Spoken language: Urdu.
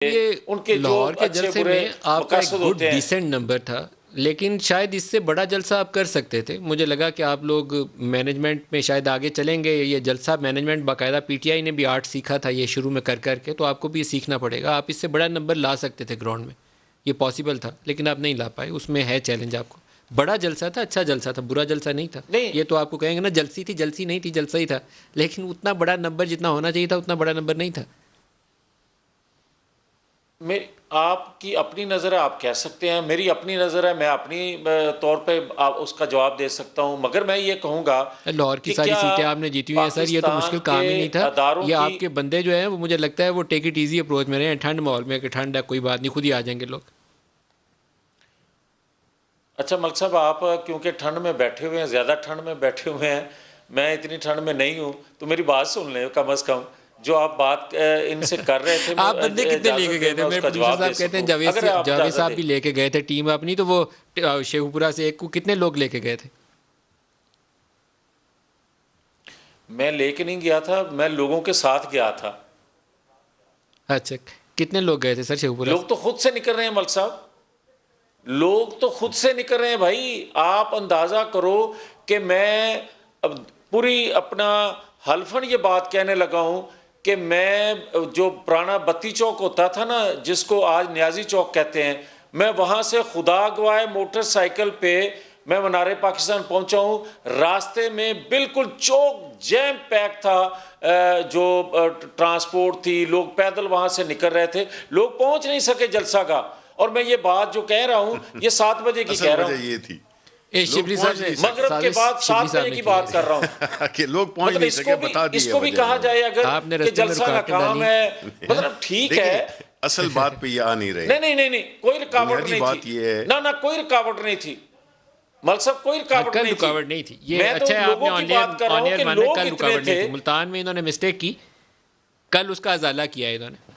یہ ان کے جو لاہور کے اچھے جلسے برے میں آپ کا ایک مقاصد گڈ ہوتے ہیں. ڈیسنٹ نمبر تھا، لیکن شاید اس سے بڑا جلسہ آپ کر سکتے تھے. مجھے لگا کہ آپ لوگ مینجمنٹ میں شاید آگے چلیں گے. یہ جلسہ مینجمنٹ باقاعدہ پی ٹی آئی نے بھی آرٹ سیکھا تھا یہ شروع میں کر کے، تو آپ کو بھی یہ سیکھنا پڑے گا. آپ اس سے بڑا نمبر لا سکتے تھے گراؤنڈ میں، یہ پاسبل تھا، لیکن آپ نہیں لا پائے. اس میں ہے چیلنج آپ کو. بڑا جلسہ تھا، اچھا جلسہ تھا، برا جلسہ نہیں تھا. نہیں یہ تو آپ کو کہیں گے نا جلسی تھی، جلسی نہیں تھی، جلسہ ہی تھا. لیکن اتنا بڑا نمبر جتنا ہونا چاہیے تھا اتنا بڑا نمبر نہیں تھا. آپ کی اپنی نظر ہے، آپ کہہ سکتے ہیں. میری اپنی نظر ہے، میں اپنی طور پہ اس کا جواب دے سکتا ہوں. مگر میں یہ کہوں گا لاہور کی کہ ساری کیا سیٹیں آپ نے جیتی ہوئی ہیں سر. یہ تو پاکستان مشکل کے کام ہی نہیں تھا. اداروں یہ کی آپ کے بندے جو ہیں وہ مجھے لگتا ہے وہ ٹیک اٹ ایزی اپروچ میں رہے ہیں. ٹھنڈ ماحول میں کہ ٹھنڈ ہے، کوئی بات نہیں، خود ہی آ جائیں گے لوگ. اچھا ملک صاحب، آپ کیونکہ ٹھنڈ میں بیٹھے ہوئے ہیں، زیادہ ٹھنڈ میں بیٹھے ہوئے ہیں، میں اتنی ٹھنڈ میں نہیں ہوں، تو میری بات سن لیں کم از کم. جو آپ بات ان سے کر رہے تھے، آپ بندے کتنے لے کے اجازت گئے دیں تھے؟ میں اس میرے کا پروڈیوسر جواب دے صاحب کہتے ہیں سکوں اگر آپ جاوید اجازت صاحب دیں. بھی لے کے گئے تھے ٹیم اپنی، تو وہ شیخو پورہ سے ایک کو کتنے لوگ لے کے گئے تھے؟ میں لے کے نہیں گیا تھا، میں لوگوں کے ساتھ گیا تھا. اچھا، کتنے لوگ گئے تھے سر شیخو پورہ لوگ سے؟ تو خود سے نکل رہے ہیں ملک صاحب، لوگ تو خود سے نکل رہے ہیں بھائی. آپ اندازہ کرو کہ میں اب پوری اپنا حلفاً یہ بات کہنے لگا ہوں کہ میں جو پرانا بتی چوک ہوتا تھا نا، جس کو آج نیازی چوک کہتے ہیں، میں وہاں سے خدا گواہ موٹر سائیکل پہ میں منار پاکستان پہنچا ہوں. راستے میں بالکل چوک جیم پیک تھا، جو ٹرانسپورٹ تھی، لوگ پیدل وہاں سے نکل رہے تھے، لوگ پہنچ نہیں سکے جلسہ کا. اور میں یہ بات جو کہہ رہا ہوں یہ 7 بجے کی کہہ اصل رہا وجہ ہوں، یہ تھی لوگ شبلی صاحب پہنچ نے نہیں سکے، مغرب کے بعد شبلی 7 صاحب بجے نے کی کی بات کر رہا ہوں. کہ لوگ پہنچ مطلب نہیں اس سکے، کو بھی بتا اس دیے کو بھی وجہ کہا انہوں جائے نے. اگر آپ نے کہ رستے میں جلسہ رکاوٹیں ناکام ڈالی. ہے، مطلب ٹھیک دیکھیں ہے. اصل بات پہ یہ آ نہیں رہے. نہیں کوئی رکاوٹ بنیادی نہیں بات تھی. یہ ہے نہ کوئی رکاوٹ نہیں تھی ملک صاحب، کوئی رکاوٹ کل نہیں تھی. رکاوٹ نہیں تھی. یہ میں تو اچھا ہے آپ نے لوگوں کی بات کر رہا آن ہوں ایئر کہ مانا لوگ کل اتنے رکاوٹ نہیں تھے. تھی. ملتان میں انہوں نے مسٹیک کی، کل اس کا ازالہ کیا ہے انہوں نے.